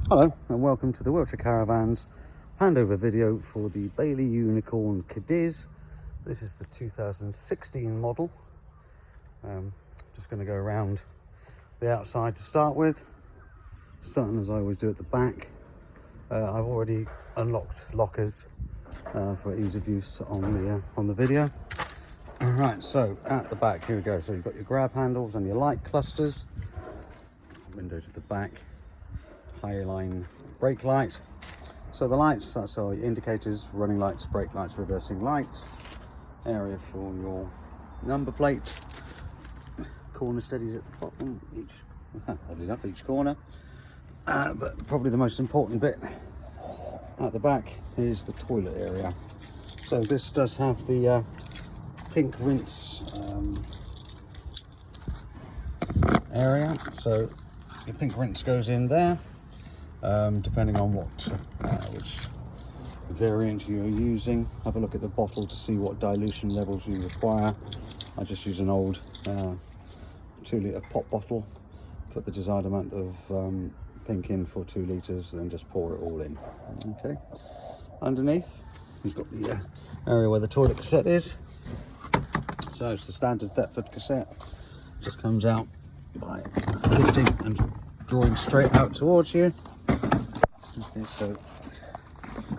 Hello and welcome to the Wiltshire Caravans handover video for the Bailey Unicorn Cadiz. This is the 2016 model. Just going to go around the outside to start with, starting as I always do at the back. I've already unlocked lockers for ease of use on the video. Alright, so at the back, here we go. So you've got your grab handles and your light clusters, window to the back, Highline brake light. So the lights, that's our indicators, running lights, brake lights, reversing lights, area for your number plate, corner steadies at the bottom, oddly enough, each corner. But probably the most important bit at the back is the toilet area. So this does have the pink rinse area. So the pink rinse goes in there. Depending on which variant you're using, have a look at the bottle to see what dilution levels you require. I just use an old 2-litre pop bottle, put the desired amount of pink in for 2 litres, then just pour it all in. Okay. Underneath, you've got the area where the toilet cassette is. So it's the standard Thetford cassette. Just comes out by lifting and drawing straight out towards you. Okay, so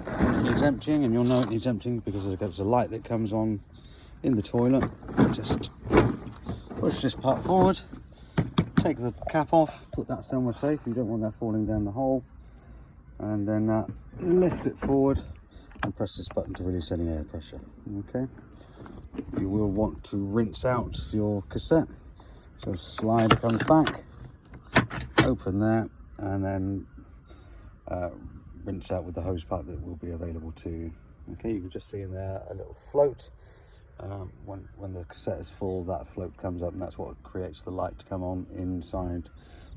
it needs emptying, and you'll know it needs emptying because there's a light that comes on in the toilet. Just push this part forward, take the cap off, put that somewhere safe, you don't want that falling down the hole, and then lift it forward and press this button to release any air pressure. Okay, you will want to rinse out your cassette, so slider comes back, open that, and then rinse out with the hose pipe that will be available to you. Okay, you can just see in there a little float. When the cassette is full, that float comes up, and that's what creates the light to come on inside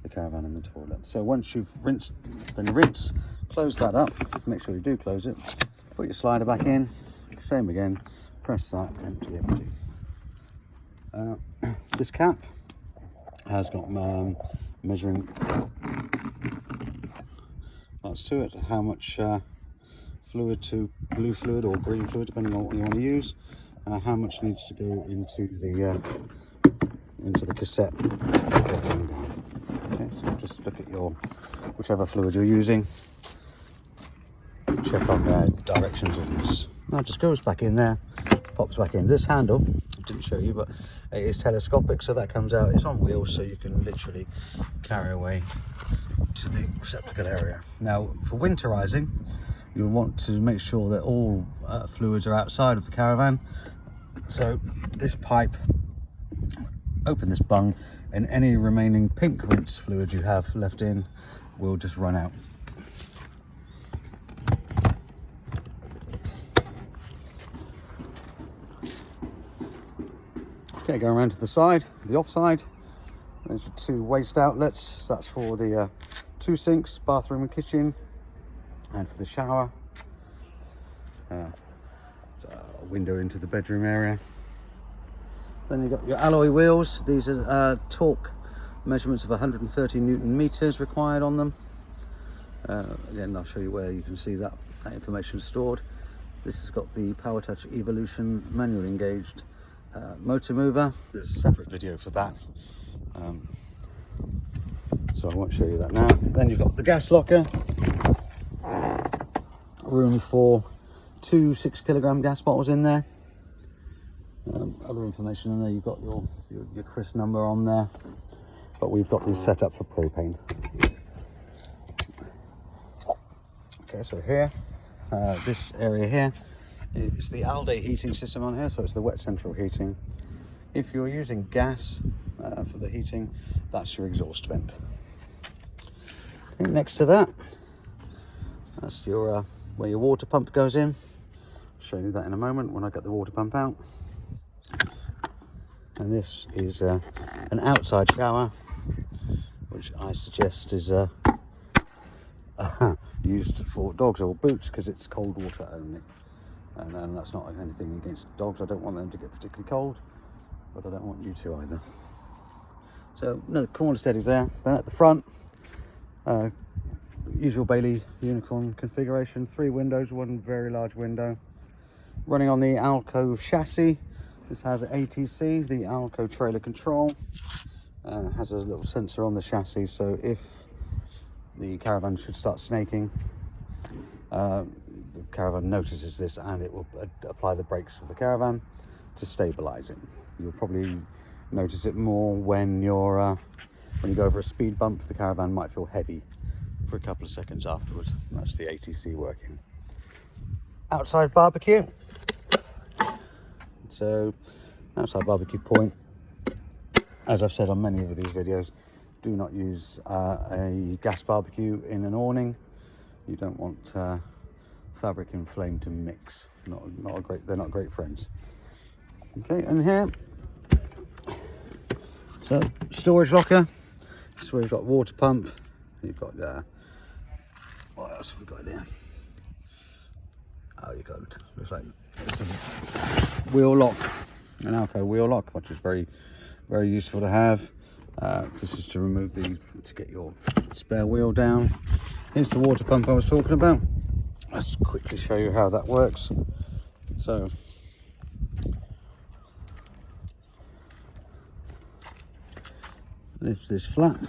the caravan and the toilet. So once you've rinsed, then rinse, close that up, make sure you do close it, put your slider back in, same again, press that, empty. This cap has got measuring parts to it, how much fluid to blue fluid or green fluid, depending on what you want to use, how much needs to go into the cassette. Okay, so just look at your whichever fluid you're using, check on the directions of use. Now it just goes back in there, pops back in. This handle, I didn't show you, but it is telescopic, so that comes out, it's on wheels, so you can literally carry away to the receptacle area. Now for winterizing, you'll want to make sure that all fluids are outside of the caravan. So this pipe, open this bung, and any remaining pink rinse fluid you have left in will just run out. Okay, going around to the side, the offside, there's your 2 waste outlets. That's for the 2 sinks, bathroom and kitchen, and for the shower. A window into the bedroom area. Then you've got your alloy wheels. These are torque measurements of 130 Newton meters required on them. Again, I'll show you where you can see that information stored. This has got the PowerTouch Evolution manually engaged motor mover. There's a separate video for that, so I won't show you that now. Then you've got the gas locker, room for 2 6-kilogram gas bottles in there. Other information in there, you've got your Chris number on there, but we've got these set up for propane. Okay, so here, this area here, it's the Alde heating system on here, so it's the wet central heating. If you're using gas for the heating, that's your exhaust vent. Okay, next to that, that's your where your water pump goes in. I'll show you that in a moment when I get the water pump out. And this is an outside shower, which I suggest is used for dogs or boots because it's cold water only. And that's not anything against dogs. I don't want them to get particularly cold, but I don't want you to either. So no, the corner steadies there. Then at the front, usual Bailey Unicorn configuration, 3 windows, 1 very large window. Running on the Alco chassis. This has ATC, the Alco trailer control. Has a little sensor on the chassis, so if the caravan should start snaking, the caravan notices this and it will apply the brakes of the caravan to stabilize it. You'll probably notice it more when you're when you go over a speed bump. The caravan might feel heavy for a couple of seconds afterwards. That's the ATC working. Outside barbecue. So, outside barbecue point. As I've said on many of these videos, do not use a gas barbecue in an awning. You don't want fabric and flame to mix. They're not great friends. Okay, and here, so storage locker. This is where you've got water pump. You've got what else have we got there? Oh, you got, looks like it's a wheel lock, an Alco wheel lock, which is very useful to have. This is to remove to get your spare wheel down. Here's the water pump I was talking about. Let's quickly show you how that works. So, lift this flat.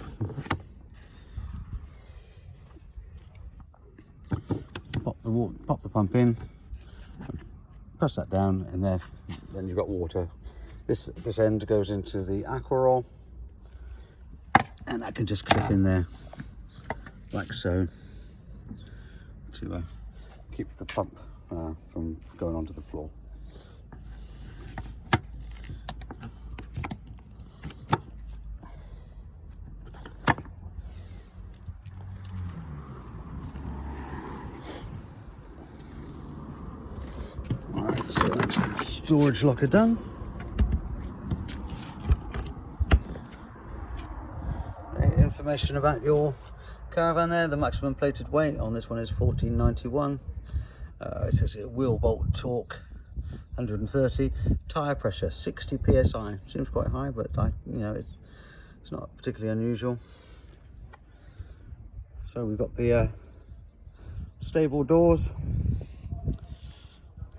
Pop the pump in, press that down, and there, then you've got water. This end goes into the aqua roll, and that can just clip in there, like so, to keep the pump from going onto the floor. Alright, so that's the storage locker done. Information about your caravan there. The maximum plated weight on this one is 1491. It says here wheel bolt torque 130, tire pressure 60 psi. Seems quite high, but it's not particularly unusual. So we've got the stable doors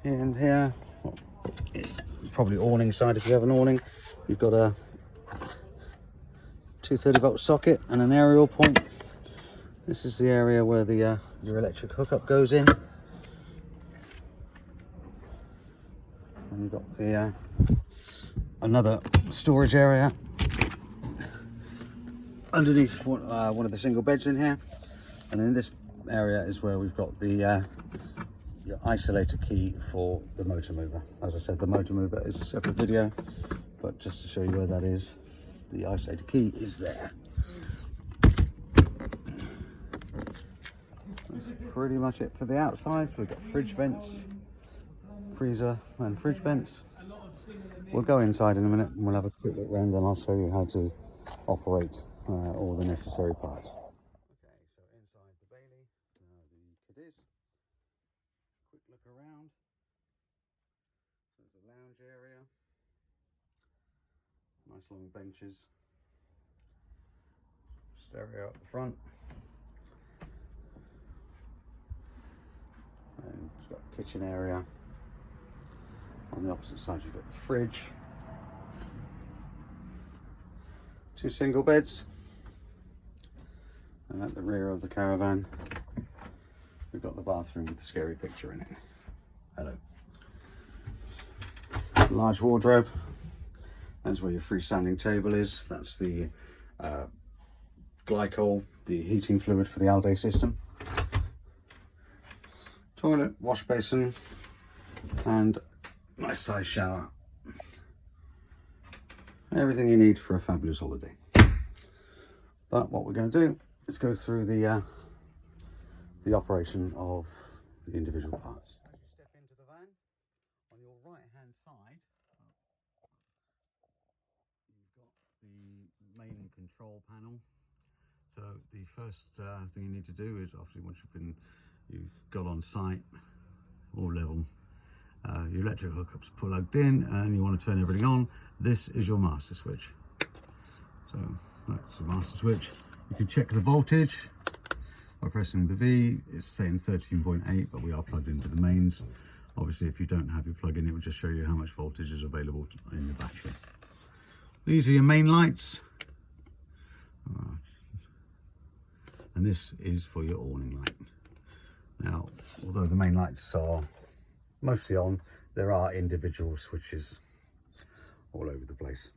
in here. It's probably awning side if you have an awning. You've got a 230-volt socket and an aerial point. This is the area where the your electric hookup goes in. And you've got the another storage area underneath one of the single beds in here. And in this area is where we've got the your isolator key for the motor mover. As I said, the motor mover is a separate video, but just to show you where that is, the isolator key is there. That's pretty much it for the outside. So we've got fridge vents, freezer and fridge vents. We'll go inside in a minute and we'll have a quick look around, and I'll show you how to operate all the necessary parts. Okay, so inside the Bailey, the Cadiz. Quick look around. There's a lounge area. Nice long benches. Stereo up the front. And it's got a kitchen area. On the opposite side you've got the fridge. 2 single beds. And at the rear of the caravan we've got the bathroom with the scary picture in it. Hello. Large wardrobe. That's where your freestanding table is. That's the glycol, the heating fluid for the Alde system. Toilet, wash basin, and nice size shower. Everything you need for a fabulous holiday. But what we're going to do is go through the operation of the individual parts. As you step into the van, on your right hand side you've got the main control panel. So the first thing you need to do is, obviously once you've got on site, all level, your electric hookup's plugged in and you want to turn everything on, this is your master switch. So that's the master switch. You can check the voltage By pressing the V, it's saying 13.8, but we are plugged into the mains. Obviously, if you don't have your plug in, it will just show you how much voltage is available in the battery. These are your main lights. And this is for your awning light. Now, although the main lights are mostly on, there are individual switches all over the place.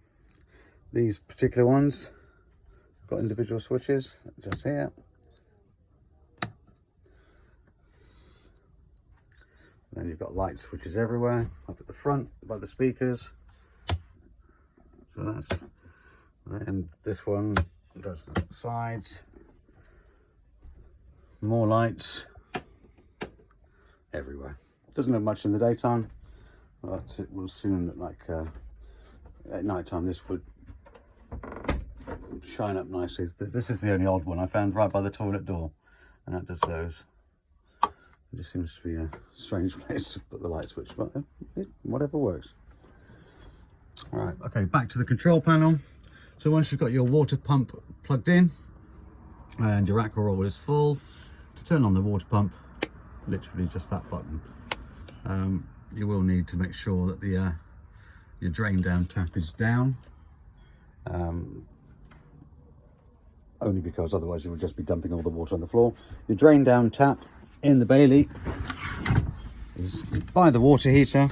These particular ones have got individual switches just here. And then you've got light switches everywhere, up at the front by the speakers. So that's, and this one does the sides. More lights everywhere. Doesn't look much in the daytime, but it will soon look like at night time this would shine up nicely. This is the only odd one I found right by the toilet door, and that does those. It just seems to be a strange place to put the light switch, but whatever works. All right, okay, back to the control panel. So once you've got your water pump plugged in and your aqua roll is full, to turn on the water pump, literally just that button. You will need to make sure that the your drain down tap is down, only because otherwise you will just be dumping all the water on the floor. Your drain down tap in the Bailey is by the water heater,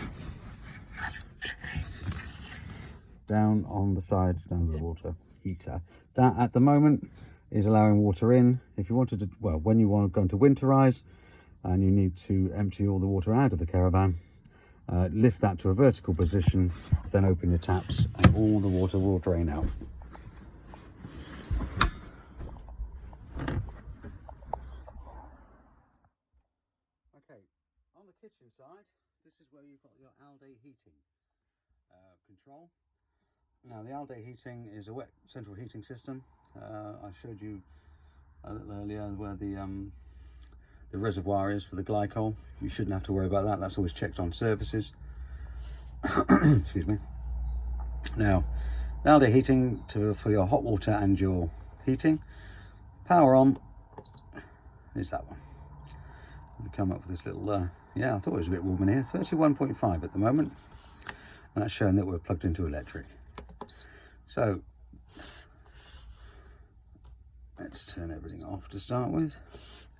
down on the sides, down the water heater. That at the moment is allowing water in. If you wanted to, well, when you want to go into winterize and you need to empty all the water out of the caravan, lift that to a vertical position, then open your taps and all the water will drain out. Okay, on the kitchen side, this is where you've got your all-day heating control. Now the all-day heating is a wet central heating system. I showed you a little earlier where the reservoir is for the glycol. You shouldn't have to worry about that. That's always checked on services. Excuse me. Now, the all-day heating for your hot water and your heating. Power on is that one. We come up with this little, yeah, I thought it was a bit warm in here. 31.5 at the moment, and that's showing that we're plugged into electric. So let's turn everything off to start with.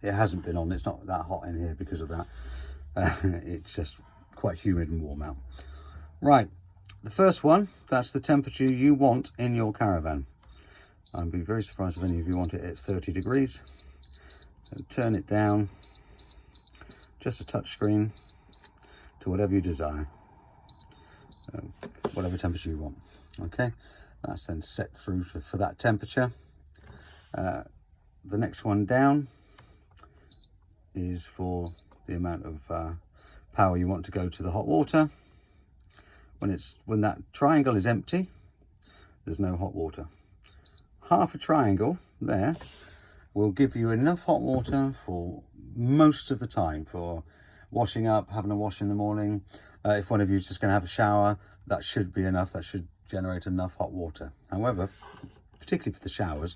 It hasn't been on, it's not that hot in here because of that. It's just quite humid and warm out. Right, the first one, that's the temperature you want in your caravan. I'd be very surprised if any of you want it at 30 degrees. So turn it down, just a touch screen, to whatever you desire. Whatever temperature you want, okay? That's then set through for that temperature. The next one down is for the amount of power you want to go to the hot water. When that triangle is empty, there's no hot water. Half a triangle there will give you enough hot water for most of the time, for washing up, having a wash in the morning. If one of you is just going to have a shower, that should be enough. That should generate enough hot water. However, particularly for the showers,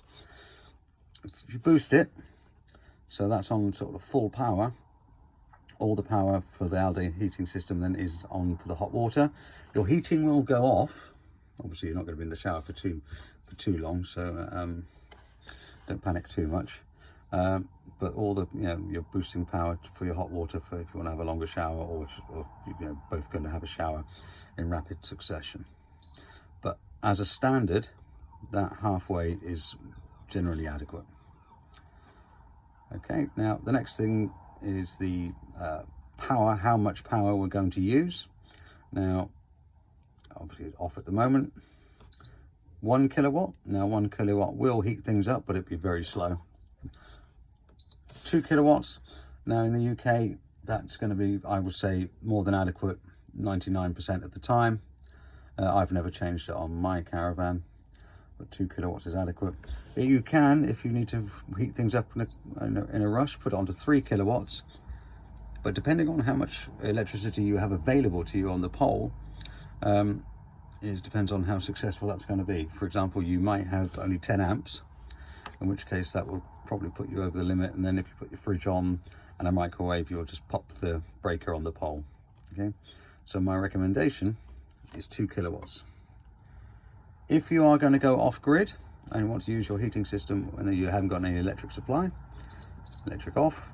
if you boost it, so that's on sort of full power, all the power for the all-day heating system then is on for the hot water. Your heating will go off. Obviously, you're not going to be in the shower for too long, so don't panic too much. But all the, you're boosting power for your hot water for if you want to have a longer shower, or you're both going to have a shower in rapid succession. But as a standard, that halfway is generally adequate. Okay, now the next thing is the power, how much power we're going to use. Now, obviously it's off at the moment. 1 kilowatt. Now 1 kilowatt will heat things up, but it'd be very slow. 2 kilowatts. Now in the UK, that's going to be, I would say, more than adequate 99% of the time. I've never changed it on my caravan, but 2 kilowatts is adequate. But you can, if you need to heat things up in a rush, put it onto 3 kilowatts. But depending on how much electricity you have available to you on the pole, it depends on how successful that's going to be. For example, you might have only 10 amps, in which case that will probably put you over the limit, and then if you put your fridge on and a microwave, you'll just pop the breaker on the pole. Okay, so my recommendation is 2 kilowatts. If you are going to go off grid and you want to use your heating system when you haven't got any electric supply, electric off,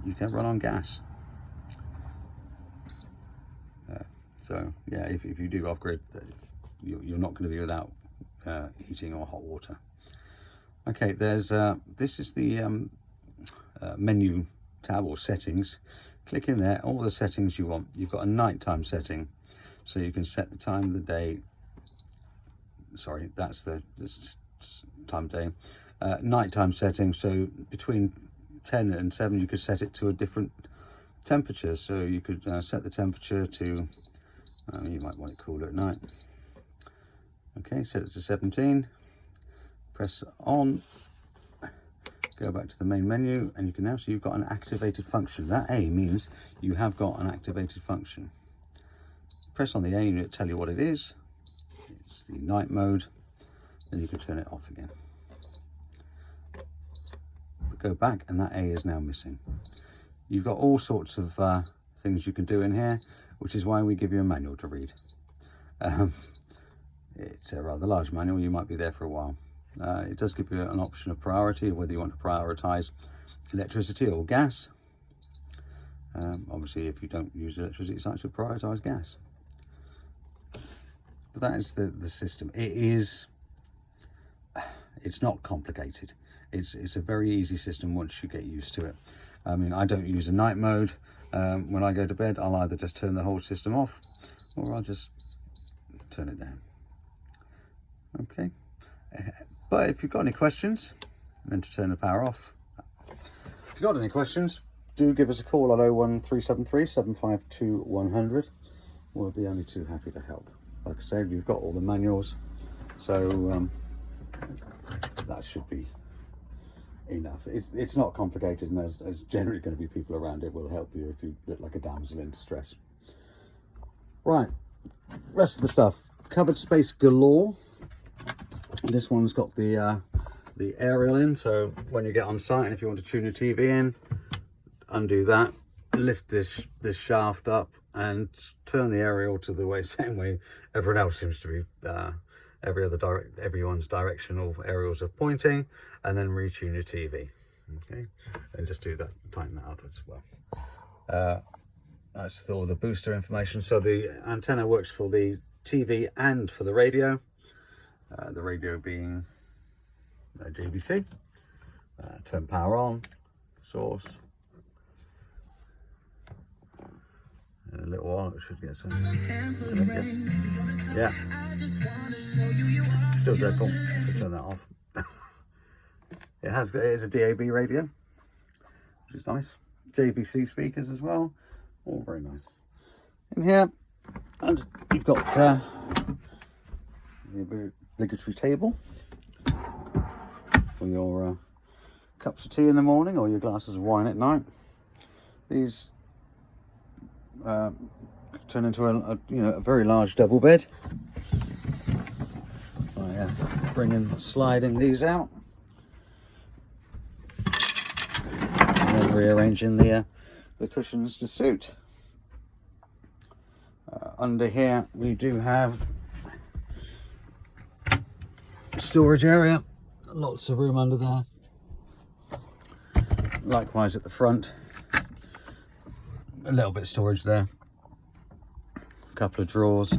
you can run on gas. So yeah, if you do off grid, you're not going to be without heating or hot water. Okay, there's this is the menu tab or settings. Click in there, all the settings you want. You've got a nighttime setting, so you can set the time of the day. Sorry, that's the time of day. Nighttime setting, so between 10 and 7 you could set it to a different temperature. So you could set the temperature to, you might want it cooler at night. Okay, set it to 17, press on, go back to the main menu, and you can now see you've got an activated function. That A means you have got an activated function. Press on the A and it'll tell you what it is. It's the night mode, then you can turn it off again. Go back and that A is now missing. You've got all sorts of things you can do in here, which is why we give you a manual to read. It's a rather large manual, you might be there for a while. It does give you an option of priority, whether you want to prioritize electricity or gas. Obviously, if you don't use electricity, it's actually prioritize gas. But that is the system. It's not complicated. It's a very easy system once you get used to it. I mean, I don't use a night mode. When I go to bed, I'll either just turn the whole system off, or I'll just turn it down. Okay. But if you've got any questions, then to turn the power off. If you've got any questions, do give us a call at 01373 752 100. We'll be only too happy to help. Like I said, you've got all the manuals, so that should be enough. It's not complicated, and there's generally going to be people around it will help you if you look like a damsel in distress. Right, rest of the stuff, cupboard space galore. This one's got the aerial in, so when you get on site and if you want to tune your TV in, undo that, lift this shaft up and turn the aerial to the same way everyone else seems to be, everyone's directional aerials are pointing, and then retune your TV. Okay, and just do that, tighten that up as well. That's all the booster information. So the antenna works for the TV and for the radio. The radio being JVC. Turn power on, source. In a little while it should get some. Yeah. Still dreadful. So turn that off. It is a DAB radio, which is nice. JVC speakers as well. All very nice. In here, and you've got the obligatory table for your cups of tea in the morning or your glasses of wine at night. These turn into a very large double bed. Sliding these out, and then rearranging the cushions to suit. Under here we do have storage area, lots of room under there. Likewise at the front, a little bit of storage there, a couple of drawers,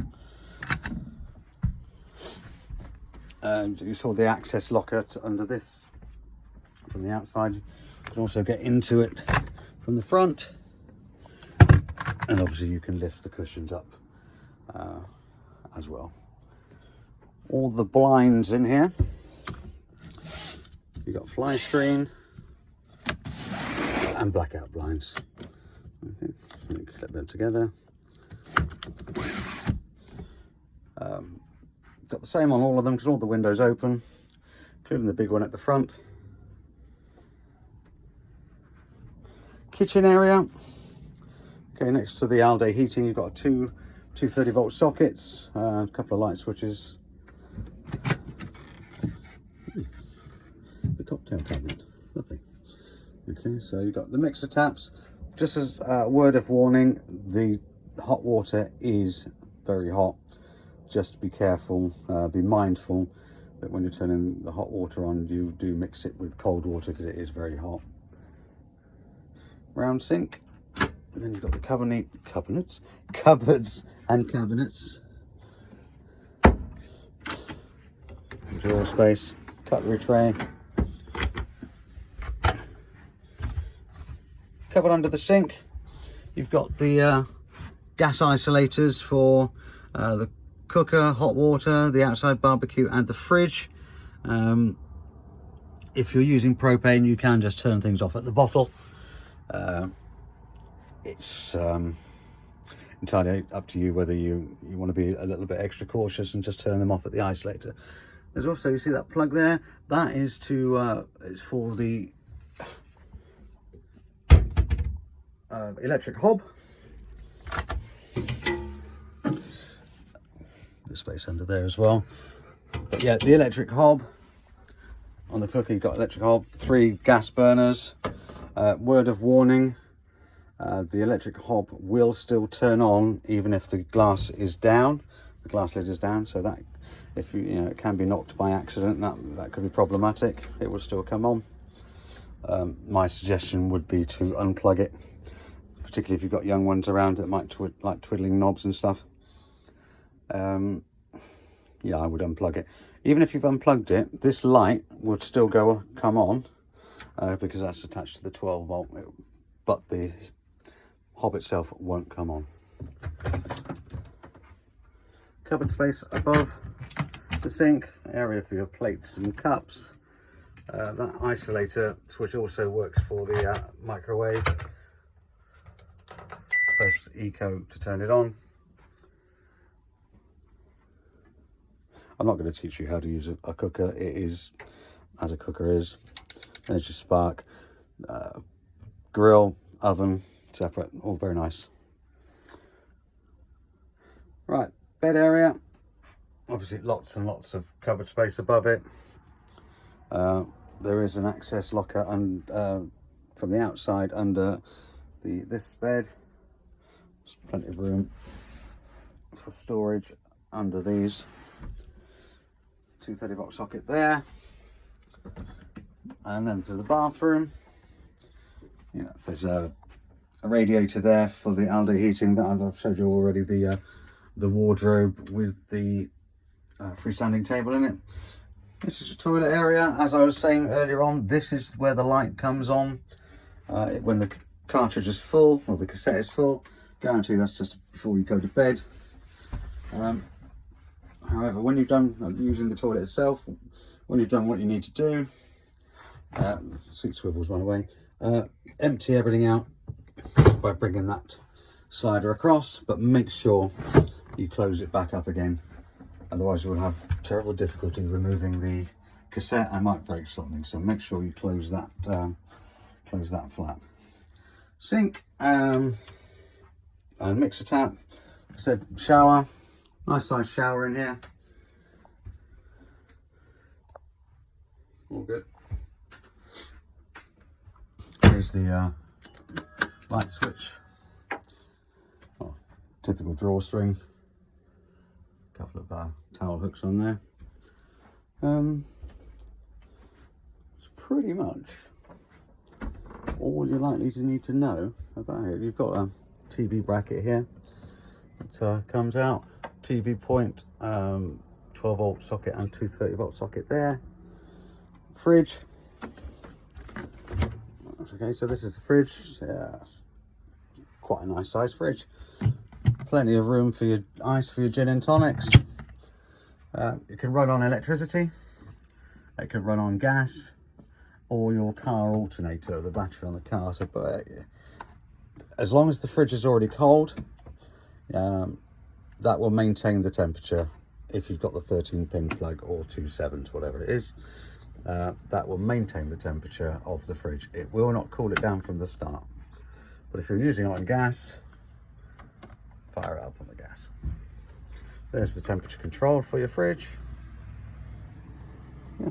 and you saw the access locker under this from the outside. You can also get into it from the front, and obviously you can lift the cushions up as well. All the blinds in here, you've got fly screen and blackout blinds. Okay, so you clip them together. Got the same on all of them because all the windows open, including the big one at the front. Kitchen area. Okay, next to the all-day heating, you've got two 30-volt sockets, a couple of light switches. The cocktail cabinet, lovely. Okay, so you've got the mixer taps. Just as a word of warning, the hot water is very hot. Just be careful, be mindful that when you're turning the hot water on, you do mix it with cold water because it is very hot. Round sink, and then you've got the cupboards and cabinets. Drawer space, cutlery tray. Covered under the sink, you've got the gas isolators for the cooker, hot water, the outside barbecue and the fridge. If you're using propane, you can just turn things off at the bottle. It's entirely up to you whether you want to be a little bit extra cautious and just turn them off at the isolator. There's also, you see that plug there? That is to it's for the electric hob. There's space under there as well. But yeah, the electric hob on the cooker, you've got electric hob, 3 gas burners. Word of warning, the electric hob will still turn on even if the glass is down, the glass lid is down, so that if you know, it can be knocked by accident, that could be problematic. It will still come on. My suggestion would be to unplug it, particularly if you've got young ones around that might like twiddling knobs and stuff. Yeah, I would unplug it. Even if you've unplugged it, this light would still come on because that's attached to the 12 volt, but the hob itself won't come on. Cupboard space above the sink, area for your plates and cups. That isolator switch also works for the microwave. Press Eco to turn it on. I'm not going to teach you how to use a cooker. It is as a cooker is. There's your spark, grill, oven, separate, all very nice. Right, bed area. Obviously lots and lots of cupboard space above it. There is an access locker from the outside under this bed. There's plenty of room for storage under these. 230 volt socket there, and then to the bathroom. Yeah, there's a radiator there for the Aldo heating that I've showed you already. The wardrobe with the freestanding table in it. This is a toilet area. As I was saying earlier on, this is where the light comes on when the cartridge is full or the cassette is full. Guarantee that's just before you go to bed. However, when you've done using the toilet itself, when you've done what you need to do, seat swivels run away, empty everything out by bringing that slider across, but make sure you close it back up again. Otherwise you will have terrible difficulty removing the cassette and might break something. So make sure you close that flap. Sink and mixer tap. I said shower. Nice size shower in here. All good. Here's the light switch. Oh, typical drawstring. Couple of towel hooks on there. It's pretty much all you're likely to need to know about it. You've got a TV bracket here that comes out. TV point, 12 volt socket and 230 volt socket there. Fridge. That's okay, so this is the fridge. Yeah, quite a nice size fridge. Plenty of room for your ice for your gin and tonics. It can run on electricity, it can run on gas, or your car alternator, the battery on the car. So, but as long as the fridge is already cold, that will maintain the temperature. If you've got the 13-pin plug or 2/7, whatever it is, that will maintain the temperature of the fridge. It will not cool it down from the start. But if you're using it on gas, fire it up on the gas. There's the temperature control for your fridge. Yeah.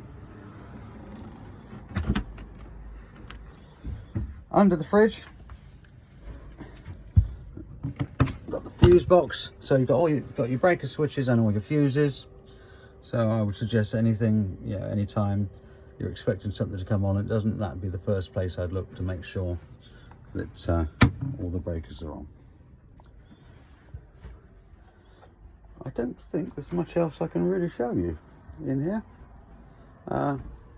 Under the fridge, got the fuse box. So you've got your breaker switches and all your fuses. So I would suggest anything, anytime you're expecting something to come on, that'd be the first place I'd look to make sure that all the breakers are on. I don't think there's much else I can really show you in here.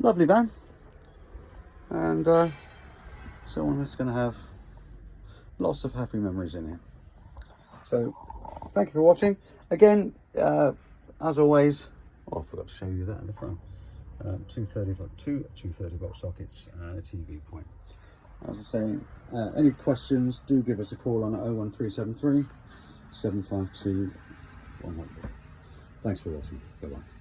Lovely van, and someone that's going to have lots of happy memories in here. So thank you for watching. Again, as always, I forgot to show you that at the front. Two 230-volt sockets and a TV point. As I was saying, any questions, do give us a call on 01373 752 100. Thanks for watching. Bye bye.